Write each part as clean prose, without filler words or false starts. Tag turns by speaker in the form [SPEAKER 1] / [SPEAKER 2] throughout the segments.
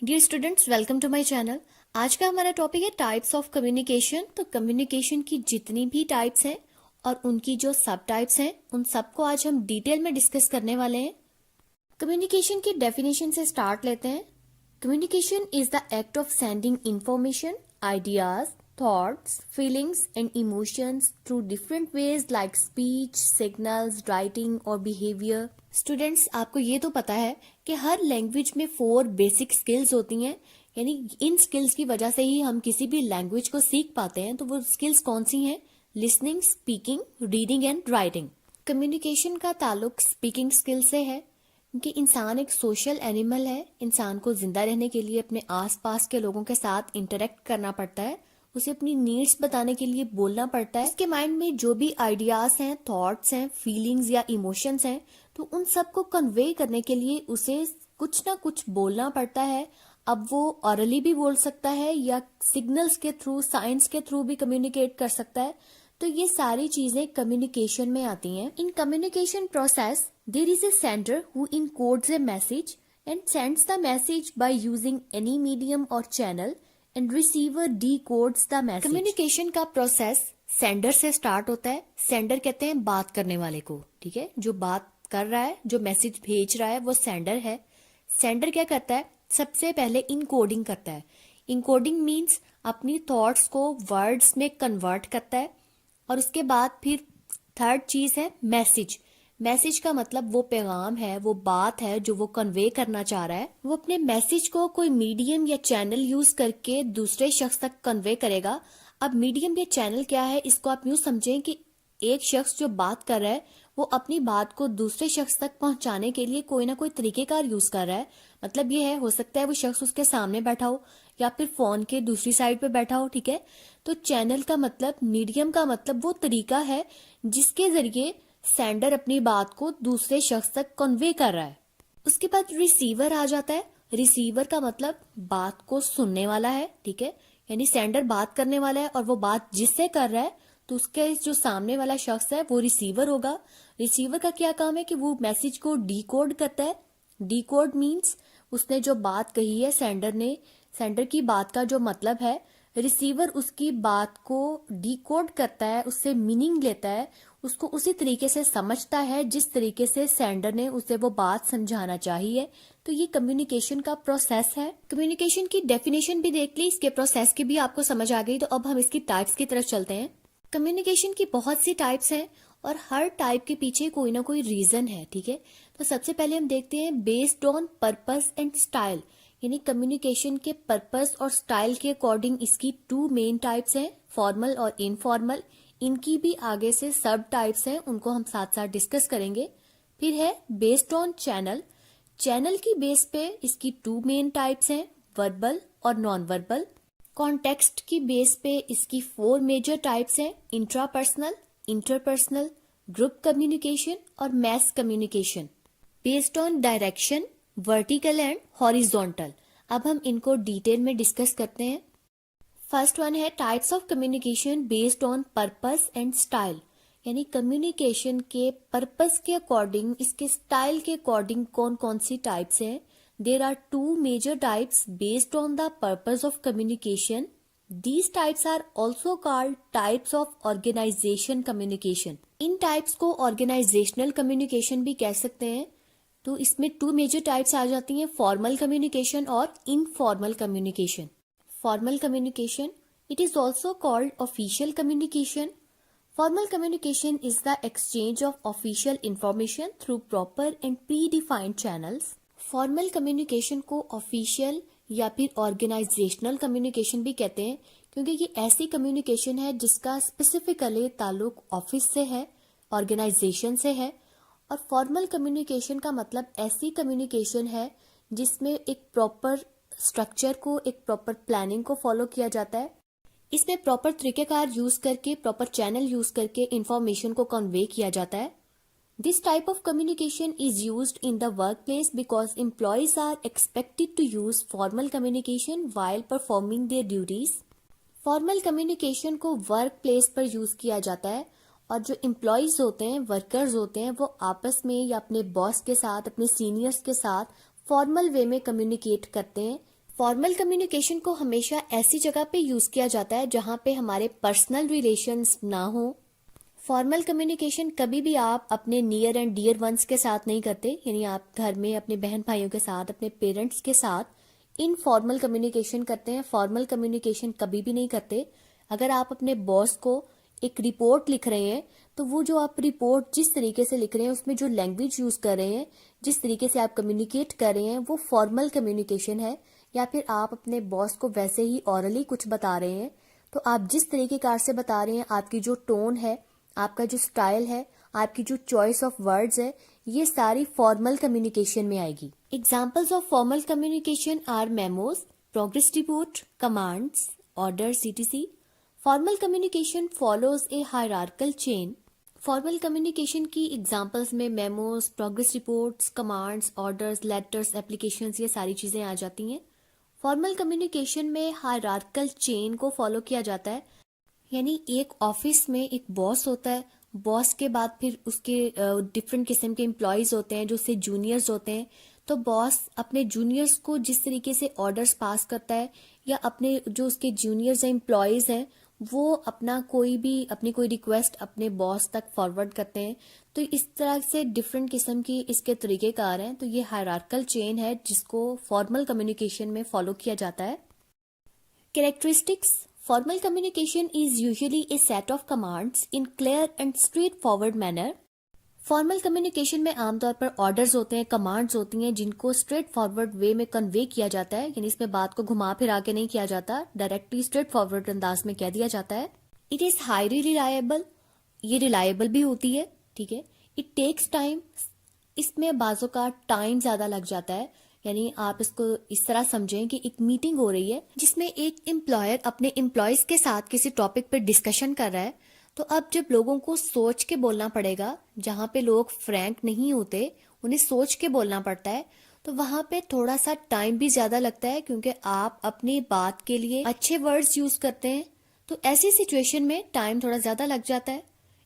[SPEAKER 1] Dear students, welcome to my channel. आज का हमारा टॉपिक है टाइप्स ऑफ कम्युनिकेशन। तो कम्युनिकेशन की जितनी भी टाइप्स हैं और उनकी जो सब टाइप्स हैं उन सबको आज हम डिटेल में डिस्कस करने वाले हैं। कम्युनिकेशन की डेफिनेशन से स्टार्ट लेते हैं। Communication is the act of sending information, ideas, thoughts, feelings and emotions through different ways like speech, signals, writing और बिहेवियर। स्टूडेंट्स, आपको ये तो पता है कि हर लैंग्वेज में 4 बेसिक स्किल्स होती हैं, यानी इन स्किल्स की वजह से ही हम किसी भी लैंग्वेज को सीख पाते हैं। तो वो स्किल्स कौन सी हैं? Listening, speaking, reading and writing. Communication का ताल्लुक स्पीकिंग स्किल से है, क्योंकि इंसान एक सोशल एनिमल है। इंसान को जिंदा रहने के लिए अपने आसपास के लोगों के साथ इंटरेक्ट करना पड़ता है, उसे अपनी नीड्स बताने के लिए बोलना पड़ता है। उसके माइंड में जो भी आइडियाज हैं, थॉट्स हैं, फीलिंग्स या इमोशंस हैं, तो उन सबको कन्वे करने के लिए उसे कुछ ना कुछ बोलना पड़ता है। अब वो ऑरली भी बोल सकता है या सिग्नल्स के थ्रू, साइंस के थ्रू भी कम्युनिकेट कर सकता है। तो ये सारी चीजें कम्युनिकेशन में आती हैं। In communication process there is a sender who encodes a message and sends the message by using any medium और channel and receiver decodes the message. Communication का प्रोसेस सेंडर से स्टार्ट होता है। सेंडर कहते हैं बात करने वाले को, ठीक है? जो बात कर रहा है, जो मैसेज भेज रहा है, वो सेंडर है। सेंडर क्या करता है? सबसे पहले इनकोडिंग करता है। इनकोडिंग मीन्स अपनी थॉट्स को वर्ड्स में कन्वर्ट करता है। और उसके बाद फिर थर्ड चीज है मैसेज। मैसेज का मतलब वो पैगाम है, वो बात है जो वो कन्वे करना चाह रहा है। वो अपने मैसेज को कोई मीडियम या चैनल यूज करके दूसरे शख्स तक कन्वे करेगा। अब मीडियम या चैनल क्या है, इसको आप यूं समझें कि एक शख्स जो बात कर रहा है वो अपनी बात को दूसरे शख्स तक पहुंचाने के लिए कोई ना कोई तरीकेकार यूज कर रहा है। मतलब ये है, हो सकता है वो शख्स उसके सामने बैठा हो या फिर फोन के दूसरी साइड पे बैठा हो, ठीक है? तो चैनल का मतलब, मीडियम का मतलब वो तरीका है जिसके जरिए सेंडर अपनी बात को दूसरे शख्स तक कन्वे कर रहा है। उसके बाद रिसीवर आ जाता है। रिसीवर का मतलब बात को सुनने वाला है, ठीक है? यानी सेंडर बात करने वाला है और वो बात जिससे कर रहा है, तो उसके जो सामने वाला शख्स है वो रिसीवर होगा। रिसीवर का क्या काम है कि वो मैसेज को डीकोड करता है। डीकोड मीन्स उसने जो बात कही है सेंडर ने, सेंडर की बात का जो मतलब है, रिसीवर उसकी बात को डीकोड करता है, उससे मीनिंग लेता है, उसको उसी तरीके से समझता है जिस तरीके से सेंडर ने उसे वो बात समझाना चाहिए। तो ये कम्युनिकेशन का प्रोसेस है। कम्युनिकेशन की डेफिनेशन भी देख ली, इसके प्रोसेस की भी आपको समझ आ गई। तो अब हम इसकी टाइप्स की तरफ चलते हैं। कम्युनिकेशन की बहुत सी टाइप्स हैं और हर टाइप के पीछे कोई ना कोई रीजन है, ठीक है? तो सबसे पहले हम देखते हैं based on purpose and style, यानी कम्युनिकेशन के पर्पस और स्टाइल के अकॉर्डिंग इसकी 2 मेन टाइप्स हैं, फॉर्मल और इनफॉर्मल। इनकी भी आगे से सब टाइप्स हैं, उनको हम साथ साथ डिस्कस करेंगे। फिर है बेस्ड ऑन चैनल। चैनल की बेस पे इसकी 2 मेन टाइप्स हैं, वर्बल और नॉन वर्बल। कॉन्टेक्स्ट की बेस पे इसकी 4 मेजर टाइप्स हैं, इंट्रापर्सनल, इंटरपर्सनल, ग्रुप कम्युनिकेशन और mess communication. Based on direction, vertical and horizontal. अब हम इनको डिटेल में डिस्कस करते हैं। फर्स्ट वन है types of communication based on purpose and style, यानी कम्युनिकेशन के पर्पस के अकॉर्डिंग, इसके स्टाइल के अकॉर्डिंग कौन कौन सी टाइप्स हैं। There are 2 major types based on the purpose of communication. These types are also called types of organization communication. इन टाइप्स को ऑर्गेनाइजेशनल कम्युनिकेशन भी कह सकते हैं। तो इसमें 2 मेजर टाइप्स आ जाती हैं, फॉर्मल कम्युनिकेशन और informal communication. Formal communication, it is also called official communication. Formal communication is the exchange of official information through proper and pre defined channels. Formal communication को ऑफिशियल या फिर organisational communication भी कहते हैं, क्योंकि ये ऐसी कम्युनिकेशन है जिसका स्पेसिफिकली ताल्लुक ऑफिस से है, ऑर्गेनाइजेशन से है। और फॉर्मल कम्युनिकेशन का मतलब ऐसी कम्युनिकेशन है जिसमें एक प्रॉपर स्ट्रक्चर को, एक प्रॉपर प्लानिंग को फॉलो किया जाता है। इसमें प्रॉपर तरीकेकार यूज करके, प्रॉपर चैनल यूज करके इंफॉर्मेशन को कन्वे किया जाता है। This type of communication is used in the workplace because employees are expected to use formal communication while performing their duties. Formal communication को वर्क प्लेस पर use किया जाता है और जो एम्प्लॉयज होते हैं, वर्कर्स होते हैं, वो आपस में या अपने बॉस के साथ, अपने सीनियर्स के साथ फॉर्मल वे में कम्युनिकेट करते हैं। फॉर्मल कम्युनिकेशन को हमेशा ऐसी जगह पे यूज किया जाता है जहाँ पे हमारे पर्सनल रिलेशंस ना हो। फॉर्मल कम्युनिकेशन कभी भी आप अपने नियर एंड डियर वंस के साथ नहीं करते, यानी आप घर में अपने बहन भाइयों के साथ, अपने पेरेंट्स के साथ इनफॉर्मल कम्युनिकेशन करते हैं। फॉर्मल कम्युनिकेशन कभी भी नहीं करते। अगर आप अपने बॉस को एक रिपोर्ट लिख रहे हैं तो वो जो आप रिपोर्ट जिस तरीके से लिख रहे हैं, उसमें जो लैंग्वेज यूज कर रहे हैं, जिस तरीके से आप कम्युनिकेट कर रहे हैं, वो फॉर्मल कम्युनिकेशन है। या फिर आप अपने बॉस को वैसे ही ऑरली कुछ बता रहे हैं, तो आप जिस तरीके कार से बता रहे हैं, आपकी जो टोन है, आपका जो स्टाइल है, आपकी जो चॉइस ऑफ वर्ड्स है, ये सारी फॉर्मल कम्युनिकेशन में आएगी। Examples of formal communication are memos, progress report, commands, orders, etc. Formal communication follows a hierarchical chain. Formal communication की एग्जाम्पल्स में memos, progress reports, commands, orders, letters, applications, ये सारी चीजें आ जाती हैं। फॉर्मल कम्युनिकेशन में हायरार्कल चेन को फॉलो किया जाता है, यानी एक ऑफिस में एक बॉस होता है, बॉस के बाद फिर उसके डिफरेंट किस्म के एम्प्लॉयज होते हैं जो उससे जूनियर्स होते हैं। तो बॉस अपने जूनियर्स को जिस तरीके से ऑर्डर्स पास करता है, या अपने जो उसके जूनियर्स या एम्प्लॉयज हैं वो अपनी कोई रिक्वेस्ट अपने बॉस तक फॉरवर्ड करते हैं। तो इस तरह से डिफरेंट किस्म की इसके तरीकेकार हैं। तो ये हायरार्कल चेन है जिसको फॉर्मल कम्युनिकेशन में फॉलो किया जाता है। Characteristics. Formal communication is usually a set of commands in clear and straightforward manner. Formal communication में आमतौर पर ऑर्डर्स होते हैं, कमांड्स होती हैं जिनको स्ट्रेट फॉरवर्ड वे में कन्वे किया जाता है, यानी इसमें बात को घुमा फिरा के नहीं किया जाता, डायरेक्टली स्ट्रेट फॉरवर्ड अंदाज में कह दिया जाता है। इट इज हाईली रिलायबल, ये रिलायबल भी होती है, ठीक है। इट टेक्स टाइम, इसमें बाजों का टाइम ज्यादा लग जाता है, यानी आप इसको इस तरह समझें कि एक मीटिंग हो रही है जिसमें एक एम्प्लॉयर अपने एम्प्लॉयज के साथ किसी टॉपिक पर डिस्कशन कर रहा है। तो अब जब लोगों को सोच के बोलना पड़ेगा, जहाँ पे लोग फ्रैंक नहीं होते, उन्हें सोच के बोलना पड़ता है, तो वहां पे थोड़ा सा टाइम भी ज्यादा लगता है क्योंकि आप अपनी बात के लिए अच्छे वर्ड्स यूज करते हैं। तो ऐसी सिचुएशन में टाइम थोड़ा ज्यादा लग जाता है।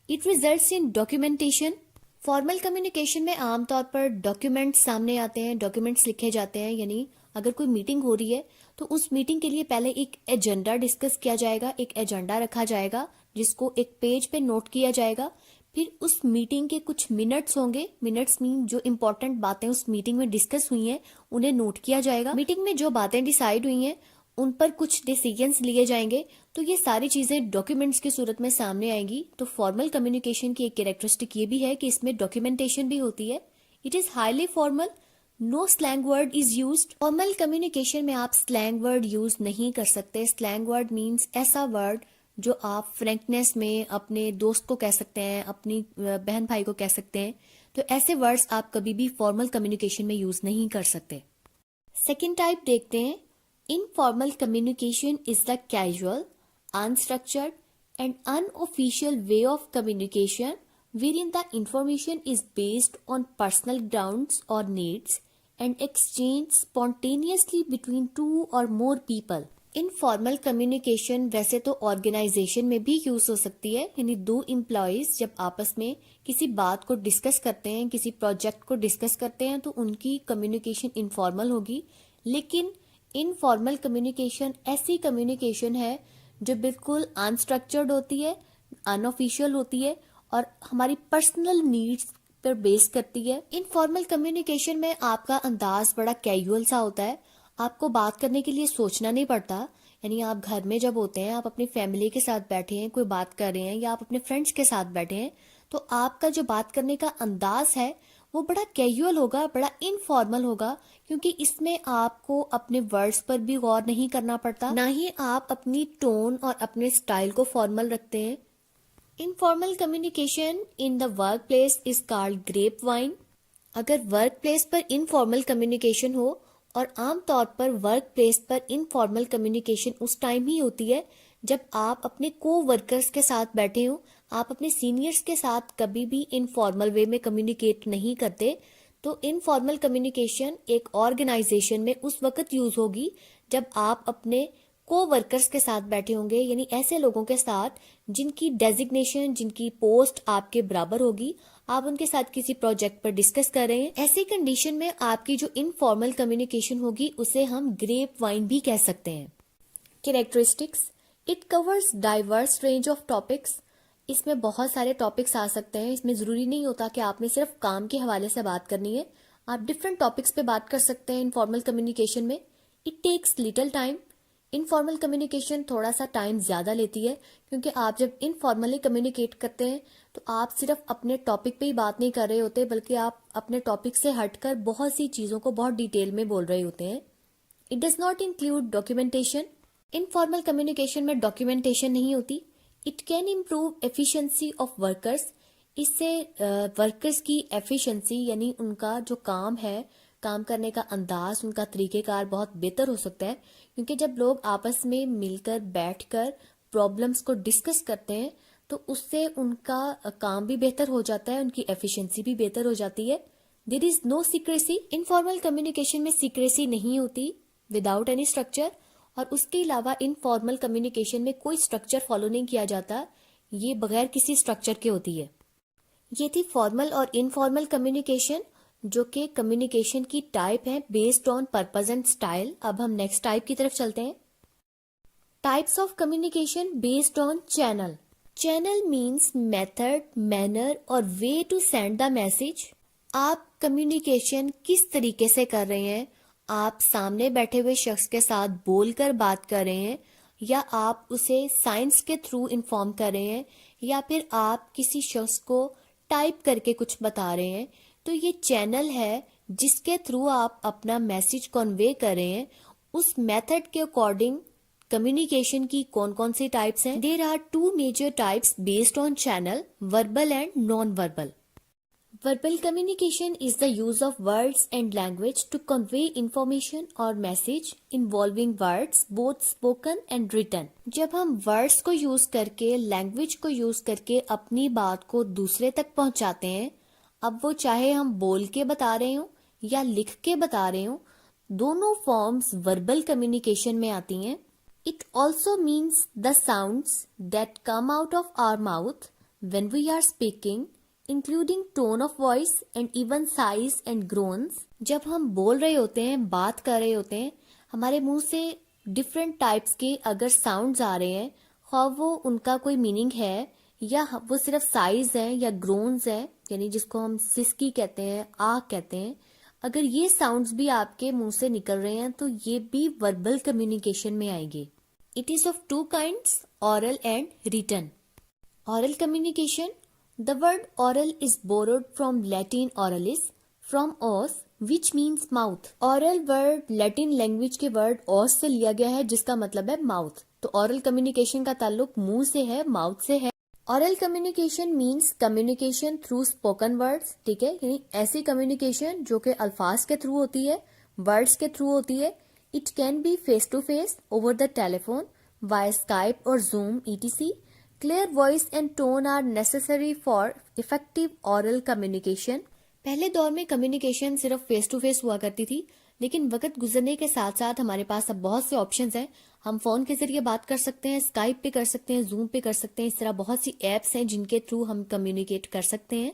[SPEAKER 1] It results in documentation. Formal communication में आमतौर पर डॉक्यूमेंट्स सामने आते हैं, डॉक्यूमेंट्स लिखे जाते हैं, यानी अगर कोई मीटिंग हो रही है तो उस मीटिंग के लिए पहले एक एजेंडा डिस्कस किया जाएगा, एक एजेंडा रखा जाएगा जिसको एक पेज पे नोट किया जाएगा। फिर उस मीटिंग के कुछ मिनट्स होंगे, मिनट्स मीन जो इम्पोर्टेंट बातें उस मीटिंग में डिस्कस हुई हैं उन्हें नोट किया जाएगा। मीटिंग में जो बातें डिसाइड हुई हैं उन पर कुछ डिसीजंस लिए जाएंगे, तो ये सारी चीजें डॉक्यूमेंट्स की सूरत में सामने आएंगी। तो फॉर्मल कम्युनिकेशन की एक कैरेक्टरिस्टिक ये भी है कि इसमें डॉक्यूमेंटेशन भी होती है। It is highly formal, no slang word is used. Formal communication में आप स्लैंग वर्ड यूज नहीं कर सकते। स्लैंग वर्ड मीन्स ऐसा वर्ड जो आप फ्रैंकनेस में अपने दोस्त को कह सकते हैं, अपनी बहन भाई को कह सकते हैं। तो ऐसे वर्ड्स आप कभी भी फॉर्मल कम्युनिकेशन में यूज नहीं कर सकते। सेकेंड टाइप देखते हैं। Informal communication is the casual, unstructured, and unofficial way of communication wherein the information is based on personal grounds or needs and exchanged spontaneously between two or more people. Informal communication वैसे तो organisation में भी use हो सकती है, यानी दो employees जब आपस में किसी बात को डिस्कस करते हैं, किसी प्रोजेक्ट को डिस्कस करते हैं, तो उनकी कम्युनिकेशन इनफॉर्मल होगी। लेकिन इनफॉर्मल कम्युनिकेशन ऐसी कम्युनिकेशन है जो बिल्कुल अनस्ट्रक्चर्ड होती है, अनऑफिशियल होती है और हमारी पर्सनल नीड्स पर बेस करती है। इनफॉर्मल कम्युनिकेशन में आपका अंदाज बड़ा कैजुअल सा होता है, आपको बात करने के लिए सोचना नहीं पड़ता। यानी आप घर में जब होते हैं, आप अपनी फैमिली के साथ बैठे हैं, कोई बात कर रहे हैं, या आप अपने फ्रेंड्स के साथ बैठे हैं, तो आपका जो बात करने का अंदाज है वो बड़ा कैजुअल होगा, बड़ा इनफॉर्मल होगा, क्योंकि इसमें आपको अपने वर्ड्स पर भी गौर नहीं करना पड़ता, ना ही आप अपनी टोन और अपने स्टाइल को फॉर्मल रखते हैं। Informal communication in the workplace is called grapevine. अगर वर्क प्लेस पर इनफॉर्मल कम्युनिकेशन हो, और आमतौर पर वर्क प्लेस पर इनफॉर्मल कम्युनिकेशन उस टाइम ही होती है जब आप अपने को वर्कर्स के साथ बैठे हो, आप अपने सीनियर्स के साथ कभी भी इनफॉर्मल वे में कम्युनिकेट नहीं करते। तो इनफॉर्मल कम्युनिकेशन एक ऑर्गेनाइजेशन में उस वक्त यूज होगी जब आप अपने को वर्कर्स के साथ बैठे होंगे, यानी ऐसे लोगों के साथ जिनकी डेजिग्नेशन, जिनकी पोस्ट आपके बराबर होगी। आप उनके साथ किसी प्रोजेक्ट पर डिस्कस कर रहे हैं। ऐसी कंडीशन में आपकी जो इनफॉर्मल कम्युनिकेशन होगी उसे हम ग्रेप वाइन भी कह सकते हैं। Characteristics, it covers diverse range of topics. इसमें बहुत सारे टॉपिक्स आ सकते हैं। इसमें जरूरी नहीं होता कि आपने सिर्फ काम के हवाले से बात करनी है, आप डिफरेंट टॉपिक्स पे बात कर सकते हैं इनफॉर्मल कम्युनिकेशन में। It takes little time, informal communication थोड़ा सा टाइम ज्यादा लेती है, क्योंकि आप जब इनफॉर्मली कम्युनिकेट करते हैं तो आप सिर्फ अपने टॉपिक पे ही बात नहीं कर रहे होते, बल्कि आप अपने टॉपिक से हटकर बहुत सी चीजों को बहुत डिटेल में बोल रहे होते हैं। It does not include documentation, informal communication में डॉक्यूमेंटेशन नहीं होती। It can improve efficiency of workers, इससे वर्कर्स की एफिशिएंसी यानी उनका जो काम है, काम करने का अंदाज, उनका तरीकेकार बहुत बेहतर हो सकता है, क्योंकि जब लोग आपस में मिलकर बैठकर प्रॉब्लम्स को डिस्कस करते हैं तो उससे उनका काम भी बेहतर हो जाता है, उनकी एफिशिएंसी भी बेहतर हो जाती है। There is no secrecy, informal communication में सीक्रेसी नहीं होती विदाउट एनी स्ट्रक्चर, और उसके अलावा इनफॉर्मल कम्युनिकेशन में कोई स्ट्रक्चर फॉलो नहीं किया जाता, ये बगैर किसी स्ट्रक्चर के होती है। ये थी फॉर्मल और इनफॉर्मल कम्युनिकेशन, जो कि कम्युनिकेशन की टाइप है based on purpose and style. अब हम नेक्स्ट टाइप की तरफ चलते हैं। Types of communication based on channel. Channel means method, manner और way to send the message. आप कम्युनिकेशन किस तरीके से कर रहे हैं, आप सामने बैठे हुए शख्स के साथ बोलकर बात कर रहे हैं, या आप उसे साइंस के थ्रू इन्फॉर्म कर रहे हैं, या फिर आप किसी शख्स को टाइप करके कुछ बता रहे हैं, तो ये चैनल है जिसके थ्रू आप अपना मैसेज कन्वे कर रहे हैं। उस मेथड के अकॉर्डिंग कम्युनिकेशन की कौन कौन सी टाइप्स हैं? There are 2 major types based on channel, verbal and non verbal. Verbal communication is the use of words and language to convey information or message involving words, both spoken and written. जब हम words को use करके, language को use करके अपनी बात को दूसरे तक पहुंचाते हैं, अब वो चाहे हम बोल के बता रहे हो या लिख के बता रहे हो, दोनों forms verbal communication में आती हैं. It also means the sounds that come out of our mouth when we are speaking, including tone of voice and even sighs and groans. जब हम बोल रहे होते हैं, बात कर रहे होते हैं, हमारे मुंह से डिफरेंट टाइप्स के अगर साउंड्स आ रहे हैं, ख्वाह वो उनका कोई मीनिंग है या वो सिर्फ साइज है या ग्रोन्स है, यानी जिसको हम सिस्की कहते हैं, आह कहते हैं, अगर ये साउंड्स भी आपके मुंह से निकल रहे हैं तो ये भी वर्बल कम्युनिकेशन में आएंगे। It is of 2 kinds, oral and written. Oral communication. The word oral is borrowed from Latin oralis, from os, which means mouth. Oral word Latin language के word os से लिया गया है, जिसका मतलब है mouth. तो oral communication का ताल्लुक मुंह से है, mouth से है. Oral communication means communication through spoken words, ठीक है, यानी ऐसी communication जो कि अल्फाज के थ्रू होती है, words के थ्रू होती है. It can be face to face, over the telephone, via Skype or Zoom, etc. Clear voice and tone are necessary for effective oral communication. पहले दौर में कम्युनिकेशन सिर्फ फेस टू फेस हुआ करती थी, लेकिन वक्त गुजरने के साथ साथ हमारे पास अब बहुत से ऑप्शंस हैं। हम फोन के जरिए बात कर सकते हैं, स्काइप पे कर सकते हैं, जूम पे कर सकते हैं। इस तरह बहुत सी एप्स हैं जिनके थ्रू हम कम्युनिकेट कर सकते हैं।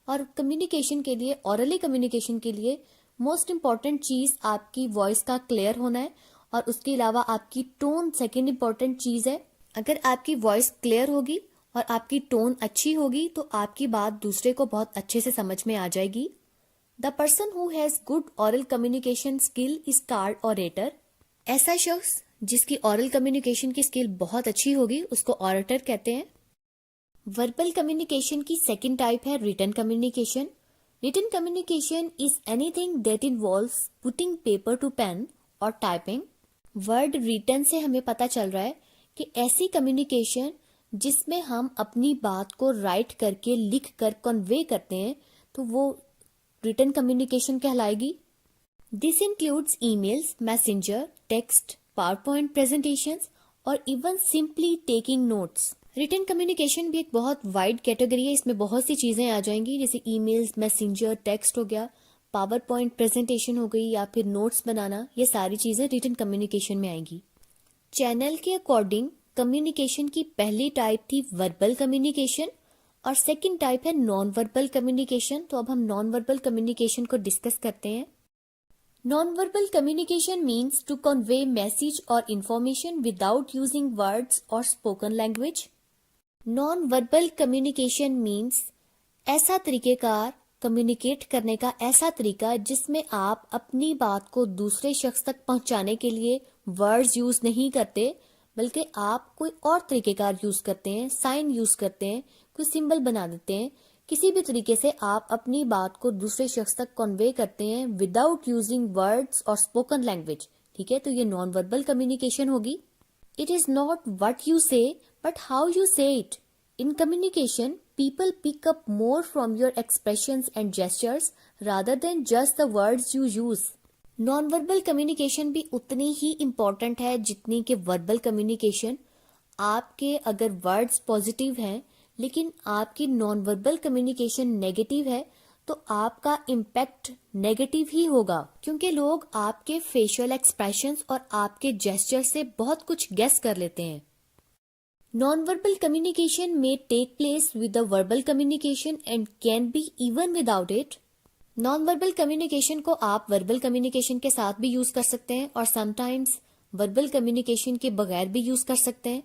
[SPEAKER 1] और कम्युनिकेशन के लिए, ऑरली कम्युनिकेशन के लिए मोस्ट इम्पॉर्टेंट चीज आपकी वॉइस का क्लियर होना है, और उसके अलावा आपकी टोन सेकेंड इम्पॉर्टेंट चीज है। अगर आपकी वॉइस क्लियर होगी और आपकी टोन अच्छी होगी तो आपकी बात दूसरे को बहुत अच्छे से समझ में आ जाएगी। The person who has good oral communication skill is called orator. ऐसा शख्स जिसकी ऑरल कम्युनिकेशन की स्किल बहुत अच्छी होगी उसको ऑरेटर कहते हैं। वर्बल कम्युनिकेशन की सेकेंड टाइप है written communication. Written communication is anything that involves putting paper to pen और टाइपिंग। वर्ड रिटन से हमें पता चल रहा है कि ऐसी कम्युनिकेशन जिसमें हम अपनी बात को राइट करके, लिख कर कन्वे करते हैं, तो वो रिटन कम्युनिकेशन कहलाएगी। This includes emails, messenger, text, PowerPoint presentations और even simply taking notes. Written communication भी एक बहुत वाइड कैटेगरी है, इसमें बहुत सी चीजें आ जाएंगी, जैसे ईमेल्स, मैसेंजर, टेक्स्ट हो गया, पावर पॉइंट प्रेजेंटेशन हो गई, या फिर नोट्स बनाना, ये सारी चीजें रिटन कम्युनिकेशन में आएंगी। चैनल के अकॉर्डिंग कम्युनिकेशन की पहली टाइप थी वर्बल कम्युनिकेशन, और सेकंड टाइप है नॉन वर्बल कम्युनिकेशन। तो अब हम नॉन वर्बल कम्युनिकेशन को डिस्कस करते हैं। Non verbal communication means to convey message और इंफॉर्मेशन विदाउट यूजिंग वर्ड्स और spoken language. Non verbal communication means ऐसा तरीकेकार कम्युनिकेट करने का ऐसा तरीका जिसमें आप अपनी बात को दूसरे शख्स तक पहुंचाने के लिए वर्ड्स यूज नहीं करते, बल्कि आप कोई और तरीकेकार यूज करते हैं, साइन यूज करते हैं, कोई सिंबल बना देते हैं। किसी भी तरीके से आप अपनी बात को दूसरे शख्स तक कन्वे करते हैं विदाउट यूजिंग वर्ड्स और स्पोकन लैंग्वेज। ठीक है, तो ये नॉन वर्बल कम्युनिकेशन होगी। It is not what you से बट हाउ यू से it. In communication, people pick up more from your expressions and gestures rather than just the words you use. Non-verbal communication भी उतनी ही important है जितनी कि verbal communication। आपके अगर words positive हैं लेकिन आपकी non-verbal communication negative है तो आपका impact negative ही होगा, क्योंकि लोग आपके facial expressions और आपके gestures से बहुत कुछ guess कर लेते हैं। Non-verbal communication may take place with the verbal communication and can be even without it. Non-verbal communication को आप verbal communication के साथ भी यूज कर सकते हैं और sometimes verbal communication के बगैर भी यूज कर सकते हैं।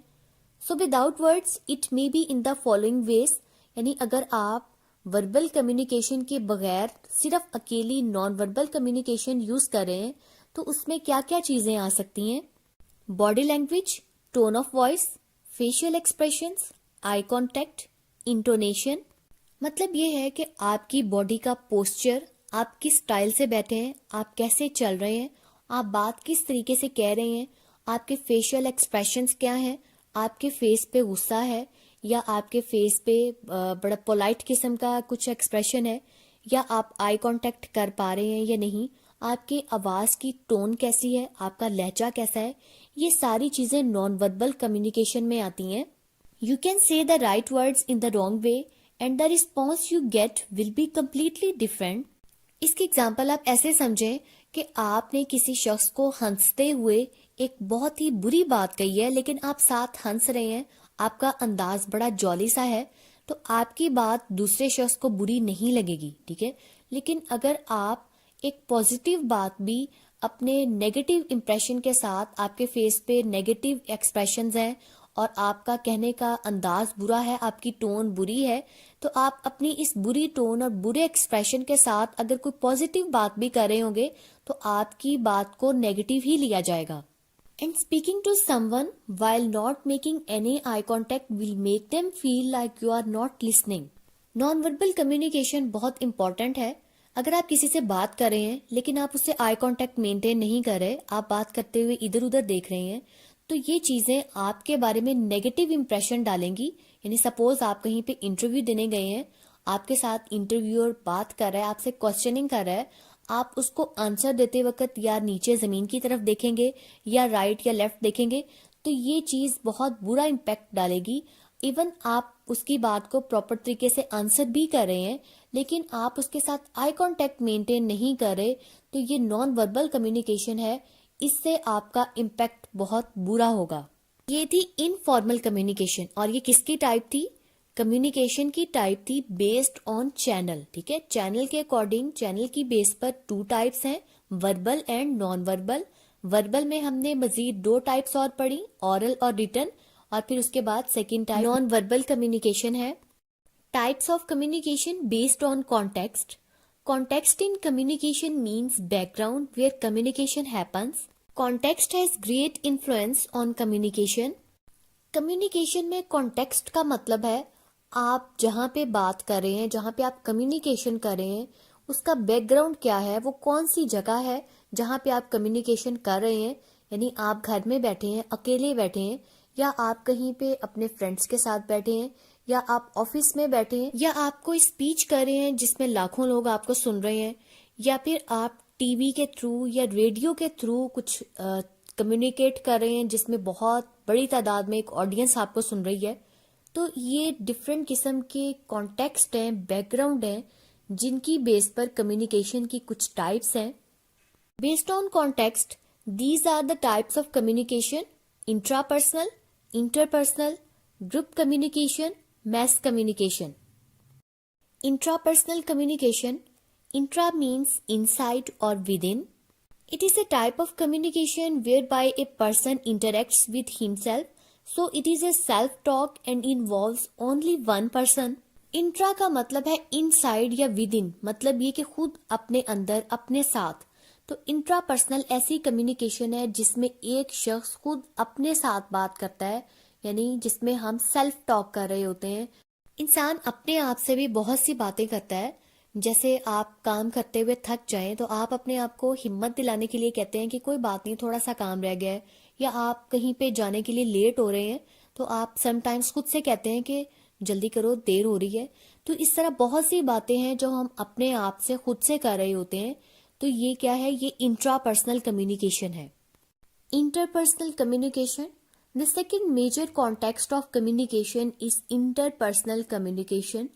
[SPEAKER 1] So without words, it may be in the following ways। यानी अगर आप verbal communication के बगैर सिर्फ अकेली non-verbal communication यूज कर रहे हैं तो उसमें क्या क्या चीजें आ सकती हैं? Body language, tone of voice, facial expressions, eye contact, intonation. मतलब ये है कि आपकी बॉडी का पोस्चर, आप किस स्टाइल से बैठे हैं, आप कैसे चल रहे हैं, आप बात किस तरीके से कह रहे हैं, आपके फेशियल एक्सप्रेशंस क्या हैं, आपके फेस पे गुस्सा है या आपके फेस पे बड़ा पोलाइट किस्म का कुछ एक्सप्रेशन है, या आप आई कांटेक्ट कर पा रहे हैं या नहीं, आपकी आवाज की टोन कैसी है, आपका लहजा कैसा है, ये सारी चीजें नॉन वर्बल कम्युनिकेशन में आती हैं। You can say the right words in the wrong way and the response you get will be completely different. इसकी एग्जाम्पल आप ऐसे समझें कि आपने किसी शख्स को हंसते हुए एक बहुत ही बुरी बात कही है लेकिन आप साथ हंस रहे हैं, आपका अंदाज बड़ा जॉली सा है, तो आपकी बात दूसरे शख्स को बुरी नहीं लगेगी। ठीक है, लेकिन अगर आप एक पॉजिटिव बात भी अपने नेगेटिव इंप्रेशन के साथ, आपके फेस पे नेगेटिव एक्सप्रेशंस हैं और आपका कहने का अंदाज बुरा है, आपकी टोन बुरी है, तो आप अपनी इस बुरी टोन और बुरे एक्सप्रेशन के साथ अगर कोई पॉजिटिव बात भी कर रहे होंगे तो आपकी बात को नेगेटिव ही लिया जाएगा। And speaking to someone while not making any eye contact will make them feel like you are not listening. Non verbal communication बहुत इंपॉर्टेंट है। अगर आप किसी से बात कर रहे हैं लेकिन आप उससे आई कांटेक्ट मेंटेन नहीं कर रहे, आप बात करते हुए इधर उधर देख रहे हैं, तो ये चीजें आपके बारे में नेगेटिव इंप्रेशन डालेंगी। यानी सपोज आप कहीं पे इंटरव्यू देने गए हैं, आपके साथ इंटरव्यूअर बात कर रहा है, आपसे क्वेश्चनिंग कर रहा है, आप उसको आंसर देते वक्त या नीचे जमीन की तरफ देखेंगे या राइट या लेफ्ट देखेंगे, तो ये चीज बहुत बुरा इम्पैक्ट डालेगी। इवन आप उसकी बात को प्रॉपर तरीके से आंसर भी कर रहे हैं लेकिन आप उसके साथ आई कांटेक्ट मेंटेन नहीं कर रहे, तो ये नॉन वर्बल कम्युनिकेशन है, इससे आपका इम्पैक्ट बहुत बुरा होगा। ये थी इनफॉर्मल कम्युनिकेशन और ये किसकी टाइप थी? कम्युनिकेशन की टाइप थी बेस्ड ऑन चैनल। ठीक है, चैनल के अकॉर्डिंग, चैनल की बेस पर 2 टाइप्स हैं, verbal and non verbal. Verbal में हमने मजीद 2 टाइप्स और पढ़ी, ऑरल और रिटन, और फिर उसके बाद second type non verbal communication है। Types of communication based on context. Context in communication means background where communication happens. Context has great influence on communication. Communication में context का मतलब है आप जहाँ पे बात कर रहे हैं, जहाँ पे आप communication कर रहे हैं, उसका background क्या है, वो कौन सी जगह है जहाँ पे आप communication कर रहे हैं। यानी आप घर में बैठे हैं, अकेले बैठे हैं, या आप कहीं पे अपने फ्रेंड्स के साथ बैठे हैं, या आप ऑफिस में बैठे हैं, या आप कोई स्पीच कर रहे हैं जिसमें लाखों लोग आपको सुन रहे हैं, या फिर आप टीवी के थ्रू या रेडियो के थ्रू कुछ कम्युनिकेट कर रहे हैं जिसमें बहुत बड़ी तादाद में एक ऑडियंस आपको सुन रही है। तो ये डिफरेंट किस्म के कॉन्टेक्स्ट हैं, बैकग्राउंड हैं, जिनकी बेस पर कम्युनिकेशन की कुछ टाइप्स हैं। Based on context, these are the types of communication: intrapersonal, interpersonal, group communication, mass communication। Intrapersonal communication. Intra means inside or within. It is a type of communication whereby a person interacts with himself, so it is a self-talk and involves only one person. Intra का मतलब है inside या with in, मतलब ये कि खुद अपने अंदर अपने साथ. तो इंट्रा पर्सनल ऐसी कम्युनिकेशन है जिसमें एक शख्स खुद अपने साथ बात करता है, यानी जिसमें हम सेल्फ टॉक कर रहे होते हैं. इंसान अपने आप से भी बहुत सी बातें करता है. जैसे आप काम करते हुए थक जाएं तो आप अपने आप को हिम्मत दिलाने के लिए कहते हैं कि कोई बात नहीं, थोड़ा सा काम रह गया है. या आप कहीं पे जाने के लिए लेट हो रहे हैं तो आप समटाइम्स खुद से कहते हैं कि जल्दी करो, देर हो रही है. तो इस तरह बहुत सी बातें हैं जो हम अपने आप से खुद से कर रहे होते हैं. तो ये क्या है? ये इंट्रापर्सनल कम्युनिकेशन है. Interpersonal communication. The second major context of communication is interpersonal communication.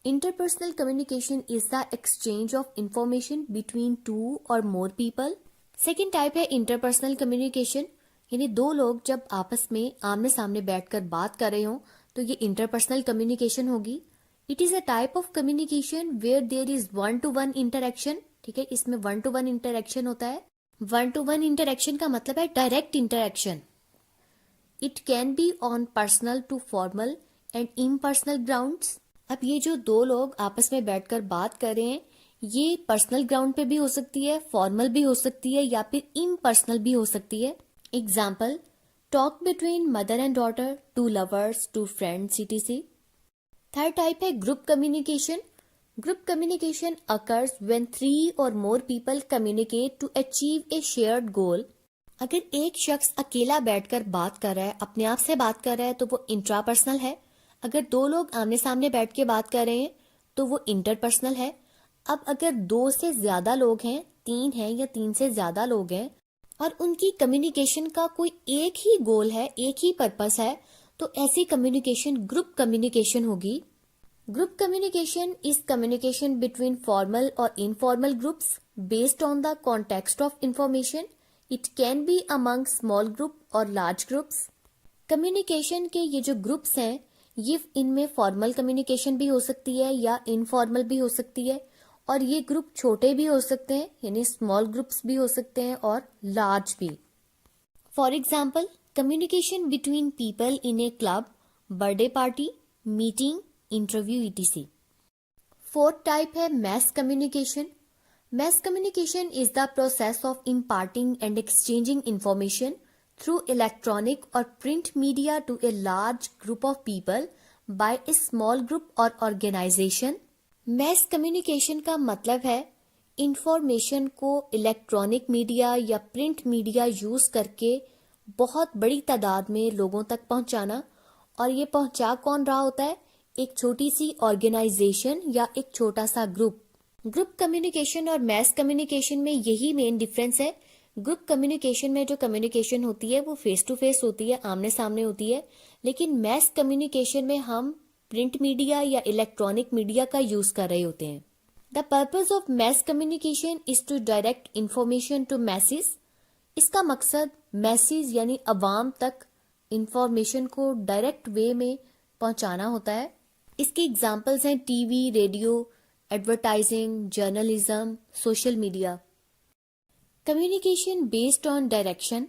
[SPEAKER 1] Interpersonal communication is the exchange of information between two or more people. Second type है interpersonal communication, यानी दो लोग जब आपस में आमने सामने बैठकर बात कर रहे हों तो ये interpersonal communication होगी. It is a type of communication where there is one-to-one interaction. ठीक है, इसमें one-to-one interaction होता है. One-to-one interaction का मतलब है direct interaction. It can be on personal to formal and impersonal grounds. अब ये जो दो लोग आपस में बैठकर बात कर रहे हैं, ये पर्सनल ग्राउंड पे भी हो सकती है, फॉर्मल भी हो सकती है या फिर इम्पर्सनल भी हो सकती है. Example, talk between mother and daughter, two lovers, two friends, etc. Third type है group communication. Group communication occurs when 3 or more people communicate to achieve a shared goal. अगर एक शख्स अकेला बैठकर बात कर रहा है, अपने आप से बात कर रहा है, तो वो इंट्रापर्सनल है. अगर दो लोग आमने सामने बैठ के बात कर रहे हैं तो वो इंटरपर्सनल है. अब अगर 2 से ज्यादा लोग हैं, 3 हैं या 3 से ज्यादा लोग हैं और उनकी कम्युनिकेशन का कोई एक ही गोल है, एक ही पर्पस है, तो ऐसी कम्युनिकेशन ग्रुप कम्युनिकेशन होगी. Group communication is communication between formal और informal groups based on the context of information. It can be among small group और large groups. कम्युनिकेशन के ये जो ग्रुप्स हैं, ये इनमें फॉर्मल कम्युनिकेशन भी हो सकती है या इनफॉर्मल भी हो सकती है, और ये ग्रुप छोटे भी हो सकते हैं, यानी स्मॉल ग्रुप्स भी हो सकते हैं और लार्ज भी. For example, communication between people in a club, birthday party, meeting, interview, etc. Fourth type है mass communication. Mass communication is the process of imparting and exchanging information through electronic or print media to a large group of people by a small group or organization. Mass communication का मतलब है information को electronic media या print media use करके बहुत बड़ी तादाद में लोगों तक पहुंचाना. और ये पहुंचा कौन रहा होता है? एक छोटी सी ऑर्गेनाइजेशन या एक छोटा सा ग्रुप. ग्रुप कम्युनिकेशन और मैस कम्युनिकेशन में यही मेन डिफरेंस है. ग्रुप कम्युनिकेशन में जो कम्युनिकेशन होती है वो फेस टू फेस होती है, आमने सामने होती है, लेकिन मैस कम्युनिकेशन में हम प्रिंट मीडिया या इलेक्ट्रॉनिक मीडिया का यूज कर रहे होते हैं. The purpose of mass communication is to direct information to message. इसका मकसद मैसेज यानी अवाम तक इंफॉर्मेशन को डायरेक्ट वे में पहुंचाना होता है. इसके एग्जाम्पल्स हैं TV, radio, advertising, journalism, social media. Communication based on direction.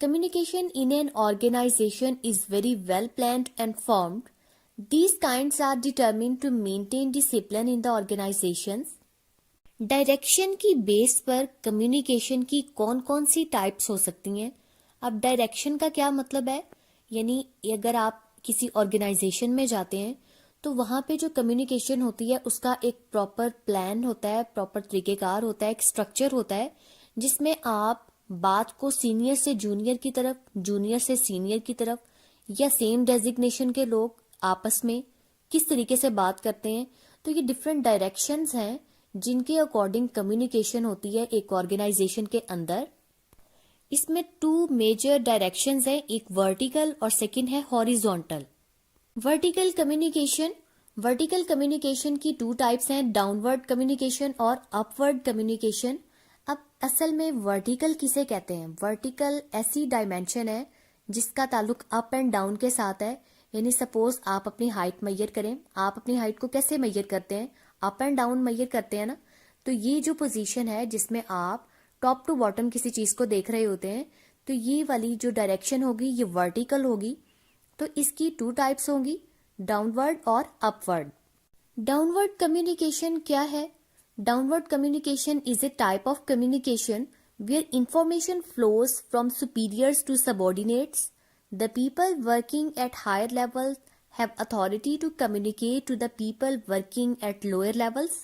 [SPEAKER 1] Communication in an organization is very well planned and formed. These kinds are determined to maintain discipline in the organizations. Direction की base पर communication की कौन कौन सी types हो सकती हैं. अब डायरेक्शन का क्या मतलब है? यानी अगर आप किसी ऑर्गेनाइजेशन में जाते हैं तो वहां पे जो कम्युनिकेशन होती है उसका एक प्रॉपर प्लान होता है, प्रॉपर तरीकेकार होता है, एक स्ट्रक्चर होता है, जिसमें आप बात को सीनियर से जूनियर की तरफ, जूनियर से सीनियर की तरफ, या सेम डेजिग्नेशन के लोग आपस में किस तरीके से बात करते हैं. तो ये डिफरेंट डायरेक्शंस हैं जिनके अकॉर्डिंग कम्युनिकेशन होती है एक ऑर्गेनाइजेशन के अंदर. इसमें 2 मेजर डायरेक्शंस हैं, एक वर्टिकल और सेकंड है horizontal. Vertical communication. Vertical communication की 2 टाइप्स हैं, डाउनवर्ड कम्युनिकेशन और अपवर्ड कम्युनिकेशन. अब असल में वर्टिकल किसे कहते हैं? वर्टिकल ऐसी डायमेंशन है जिसका ताल्लुक अप एंड डाउन के साथ है, यानी सपोज आप अपनी हाइट मेजर करें, आप अपनी हाइट को कैसे मेजर करते हैं, अप एंड डाउन मेजर करते हैं ना। तो ये जो पोजीशन है जिसमें आप टॉप टू बॉटम किसी चीज को देख रहे होते हैं, तो ये वाली जो डायरेक्शन होगी ये वर्टिकल होगी। तो इसकी 2 टाइप्स होंगी, डाउनवर्ड और अपवर्ड। डाउनवर्ड कम्युनिकेशन क्या है? Downward communication is a type of communication where information flows from superiors to subordinates. The people working at higher levels have authority to communicate to the people working at lower levels.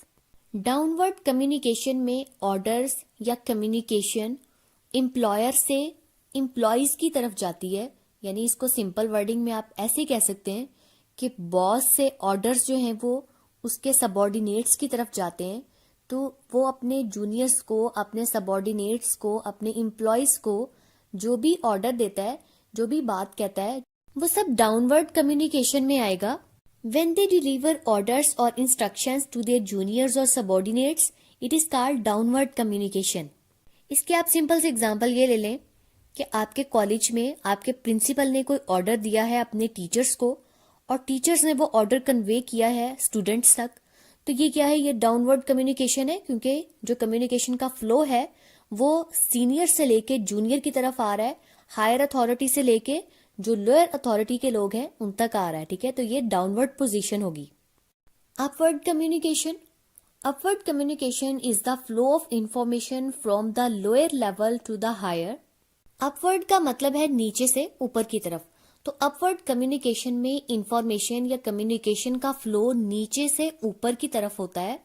[SPEAKER 1] Downward communication में orders या communication employer से employees की तरफ जाती है, यानी इसको simple wording में आप ऐसे कह सकते हैं कि बॉस से ऑर्डर्स जो हैं वो उसके सबॉर्डिनेट्स की तरफ जाते हैं। तो वो अपने जूनियर्स को, अपने सबॉर्डिनेट्स को, अपने एम्प्लॉयज को जो भी ऑर्डर देता है, जो भी बात कहता है, वो सब डाउनवर्ड कम्युनिकेशन में आएगा। व्हेन दे डिलीवर ऑर्डर्स और इंस्ट्रक्शंस टू देयर जूनियर्स और subordinates, it is called downward communication. इसके आप सिंपल से एग्जांपल ये ले लें कि आपके कॉलेज में आपके प्रिंसिपल ने कोई ऑर्डर दिया है अपने टीचर्स को, और टीचर्स ने वो ऑर्डर कन्वे किया है स्टूडेंट्स तक। तो ये क्या है? ये डाउनवर्ड कम्युनिकेशन है, क्योंकि जो कम्युनिकेशन का फ्लो है वो सीनियर से लेके जूनियर की तरफ आ रहा है, हायर अथॉरिटी से लेके जो लोअर अथॉरिटी के लोग हैं उन तक आ रहा है। ठीक है, तो ये डाउनवर्ड पोजीशन होगी। Upward communication. Upward communication is the flow of information from the lower level to the higher. Upward का मतलब है नीचे से ऊपर की तरफ। तो अपवर्ड कम्युनिकेशन में इंफॉर्मेशन या कम्युनिकेशन का फ्लो नीचे से ऊपर की तरफ होता है।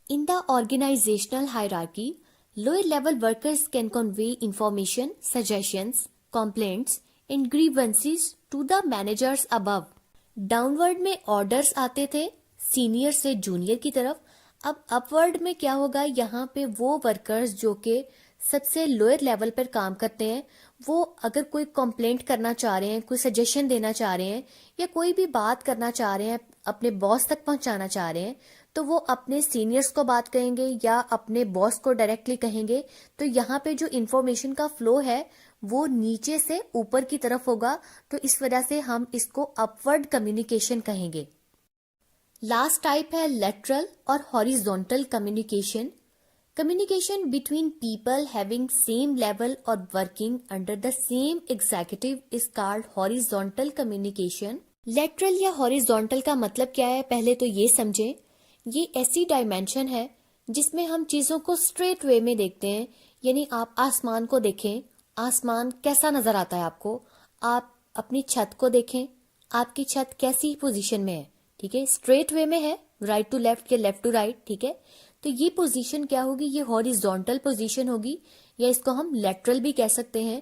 [SPEAKER 1] In the organizational hierarchy, lower level workers can convey information, suggestions, complaints and grievances to the managers above. Downward में ऑर्डर्स आते थे सीनियर से जूनियर की तरफ। अब अपवर्ड में क्या होगा? यहाँ पे वो वर्कर्स जो कि सबसे लोअर लेवल पर काम करते हैं, वो अगर कोई कंप्लेंट करना चाह रहे हैं, कोई सजेशन देना चाह रहे हैं, या कोई भी बात करना चाह रहे हैं, अपने बॉस तक पहुंचाना चाह रहे हैं, तो वो अपने सीनियर्स को बात कहेंगे या अपने बॉस को डायरेक्टली कहेंगे। तो यहाँ पे जो इन्फॉर्मेशन का फ्लो है वो नीचे से ऊपर की तरफ होगा। तो इस वजह से हम इसको अपवर्ड कम्युनिकेशन कहेंगे। लास्ट टाइप है लेटरल और horizontal communication. Communication between people having same level or working under the same executive is called horizontal communication. Lateral या horizontal का मतलब क्या है? पहले तो ये समझें, ये ऐसी डायमेंशन है जिसमें हम चीजों को स्ट्रेट वे में देखते हैं। यानी आप आसमान को देखें, आसमान कैसा नजर आता है आपको। आप अपनी छत को देखें, आपकी छत कैसी पोजीशन में है। ठीक है, स्ट्रेट वे में है, राइट टू लेफ्ट या लेफ्ट टू राइट। ठीक है, तो ये पोजीशन क्या होगी? ये हॉरिजॉन्टल पोजीशन होगी, या इसको हम लेटरल भी कह सकते हैं।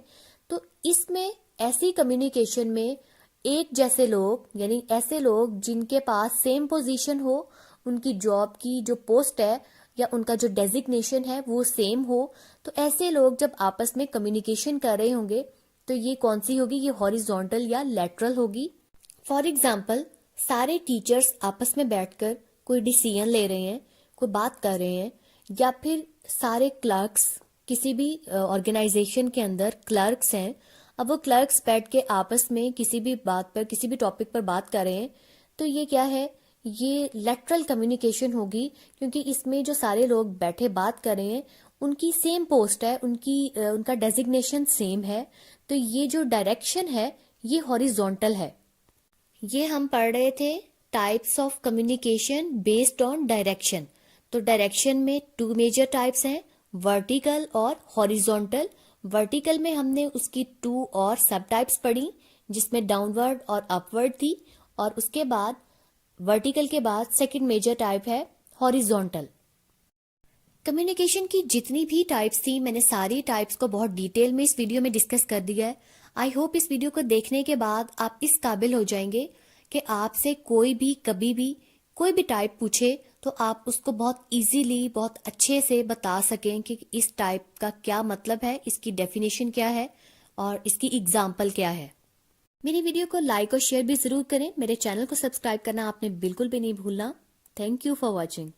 [SPEAKER 1] तो इसमें ऐसी कम्युनिकेशन में एक जैसे लोग, यानी ऐसे लोग जिनके पास सेम पोजीशन हो, उनकी जॉब की जो पोस्ट है या उनका जो डेजिग्नेशन है वो सेम हो, तो ऐसे लोग जब आपस में कम्युनिकेशन कर रहे होंगे तो ये कौन सी होगी? ये हॉरिजॉन्टल या लेटरल होगी। फॉर एग्जाम्पल, सारे टीचर्स आपस में बैठकर कोई डिसीजन ले रहे हैं, कोई बात कर रहे हैं, या फिर सारे क्लर्क्स, किसी भी ऑर्गेनाइजेशन के अंदर क्लर्क्स हैं, अब वो क्लर्क्स बैठ के आपस में किसी भी बात पर, किसी भी टॉपिक पर बात कर रहे हैं, तो ये क्या है? ये लेटरल कम्युनिकेशन होगी, क्योंकि इसमें जो सारे लोग बैठे बात कर रहे हैं उनकी सेम पोस्ट है, उनका डेजिग्नेशन सेम है, तो ये जो डायरेक्शन है ये हॉरिजॉन्टल है। ये हम पढ़ रहे थे types of communication based on direction. तो डायरेक्शन में 2 मेजर टाइप्स हैं, वर्टिकल और हॉरिजॉन्टल। वर्टिकल में हमने उसकी 2 और सब टाइप्स पढ़ी, जिसमें डाउनवर्ड और अपवर्ड थी, और उसके बाद वर्टिकल के बाद सेकंड मेजर टाइप है हॉरिजॉन्टल। कम्युनिकेशन की जितनी भी टाइप्स थी, मैंने सारी टाइप्स को बहुत डिटेल में इस वीडियो में डिस्कस कर दिया है। आई होप इस वीडियो को देखने के बाद आप इस काबिल हो जाएंगे कि आपसे कोई भी कभी भी कोई भी टाइप पूछे तो आप उसको बहुत इजीली, बहुत अच्छे से बता सकें कि इस टाइप का क्या मतलब है, इसकी डेफिनेशन क्या है और इसकी एग्जाम्पल क्या है। मेरी वीडियो को लाइक और शेयर भी जरूर करें। मेरे चैनल को सब्सक्राइब करना आपने बिल्कुल भी नहीं भूलना। Thank you for watching.